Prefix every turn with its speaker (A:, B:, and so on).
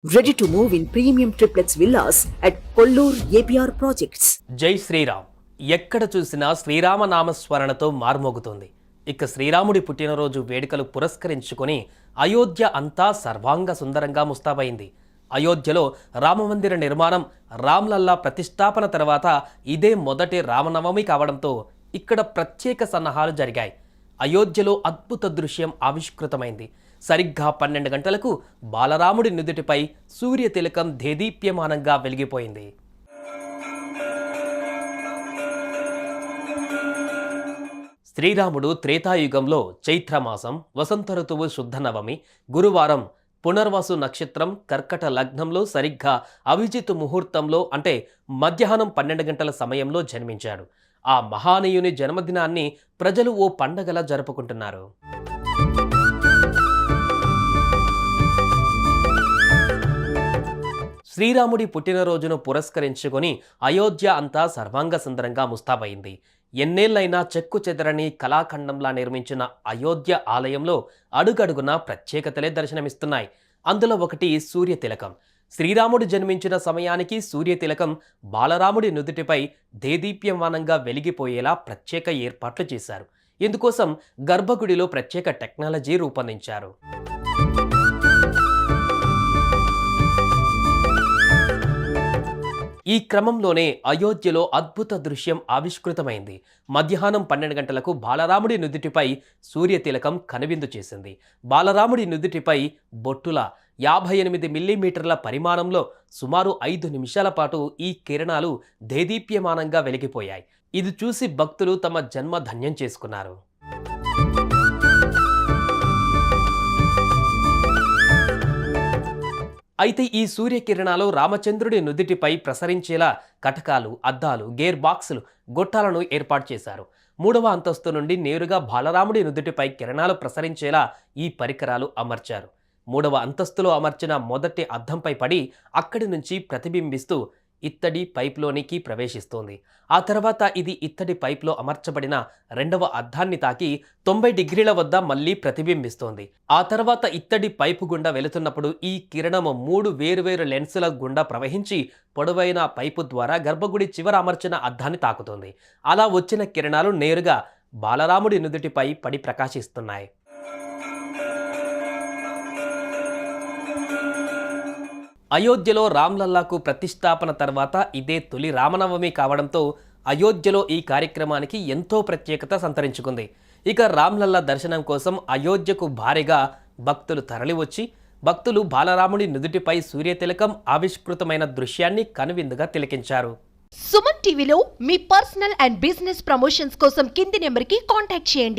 A: Ready to move in premium triplex villas at Kollur APR Projects.
B: జై శ్రీరామ్. ఎక్కడ చూసినా శ్రీరామ నామస్మరణతో మార్మోగుతోంది. ఇక శ్రీరాముడి పుట్టినరోజు వేడుకలు పురస్కరించుకొని అయోధ్య అంతా సర్వాంగ సుందరంగా ముస్తాబైంది. అయోధ్యలో రామమందిర నిర్మాణం, రామ్లల్లా ప్రతిష్టాపన తర్వాత ఇదే మొదటి రామనవమి కావడంతో ఇక్కడ ప్రత్యేక సన్నాహాలు జరిగాయి. అయోధ్యలో అద్భుత దృశ్యం ఆవిష్కృతమైంది. సరిగ్గా 12 గంటలకు బాలరాముడి నుదుటిపై సూర్యతిలకం దేదీప్యమానంగా వెలిగిపోయింది. శ్రీరాముడు త్రేతాయుగంలో చైత్రమాసం వసంత ఋతువు శుద్ధ నవమి గురువారం పునర్వసు నక్షత్రం కర్కట లగ్నంలో సరిగ్గా అభిజిత్ ముహూర్తంలో అంటే మధ్యాహ్నం 12 గంటల సమయంలో జన్మించాడు. ఆ మహానీయుని జన్మదినాన్ని ప్రజలు ఓ పండగలా జరుపుకుంటున్నారు. శ్రీరాముడి పుట్టినరోజును పురస్కరించుకొని అయోధ్య అంతా సర్వాంగ సుందరంగా ముస్తాబైంది. ఎన్నేళ్లైనా చెక్కు చెదరని కళాఖండంలా నిర్మించిన అయోధ్య ఆలయంలో అడుగడుగునా ప్రత్యేకతలే దర్శనమిస్తున్నాయి. అందులో ఒకటి సూర్యతిలకం. శ్రీరాముడు జన్మించిన సమయానికి సూర్యతిలకం బాలరాముడి నుదుటిపై దేదీప్యమానంగా వెలిగిపోయేలా ప్రత్యేక ఏర్పాట్లు చేశారు. ఇందుకోసం గర్భగుడిలో ప్రత్యేక టెక్నాలజీ రూపొందించారు. ఈ క్రమంలోనే అయోధ్యలో అద్భుత దృశ్యం ఆవిష్కృతమైంది. మధ్యాహ్నం 12 గంటలకు బాలరాముడి నుదుటిపై సూర్యతిలకం కనువిందు చేసింది. బాలరాముడి నుదుటిపై బొట్టుల 58 మిల్లీమీటర్ల పరిమాణంలో సుమారు 5 నిమిషాల పాటు ఈ కిరణాలు దేదీప్యమానంగా వెలిగిపోయాయి. ఇది చూసి భక్తులు తమ జన్మ ధన్యం చేసుకున్నారు. అయితే ఈ సూర్యకిరణాలు రామచంద్రుడి నుదిటిపై ప్రసరించేలా కటకాలు, అద్దాలు, గేర్ బాక్సులు, గొట్టాలను ఏర్పాటు చేశారు. 3వ అంతస్తు నుండి నేరుగా బాలరాముడి నుదిటిపై కిరణాలు ప్రసరించేలా ఈ పరికరాలు అమర్చారు. 3వ అంతస్తులో అమర్చిన మొదటి అద్దంపై పడి అక్కడి నుంచి ప్రతిబింబిస్తూ ఇత్తడి పైప్లోనికి ప్రవేశిస్తోంది. ఆ తర్వాత ఇది ఇత్తడి పైప్లో అమర్చబడిన 2వ అద్దాన్ని తాకి 90 డిగ్రీల వద్ద మళ్ళీ ప్రతిబింబిస్తోంది. ఆ తర్వాత ఇత్తడి పైపు గుండా వెళుతున్నప్పుడు ఈ కిరణము 3 వేరువేరు లెన్సుల గుండా ప్రవహించి పొడవైన పైపు ద్వారా గర్భగుడి చివర అమర్చిన అద్దాన్ని తాకుతోంది. అలా వచ్చిన కిరణాలు నేరుగా బాలరాముడి నుదుటిపై పడి ప్రకాశిస్తున్నాయి. అయోధ్యలో రామ్లల్లాకు ప్రతిష్టాపన తర్వాత ఇదే తొలి రామనవమి కావడంతో అయోధ్యలో ఈ కార్యక్రమానికి ఎంతో ప్రత్యేకత సంతరించుకుంది. ఇక రామ్లల్లా దర్శనం కోసం అయోధ్యకు భారీగా భక్తులు తరలివచ్చి భక్తులు బాలరాముడి నుదుటిపై సూర్యతిలకం ఆవిష్కృతమైన దృశ్యాన్ని కనువిందుగా తిలకించారు.
C: సుమన్ టీవీలో మీ పర్సనల్ అండ్ బిజినెస్ ప్రమోషన్స్ కోసం కింది నెంబర్కి కాంటాక్ట్ చేయండి.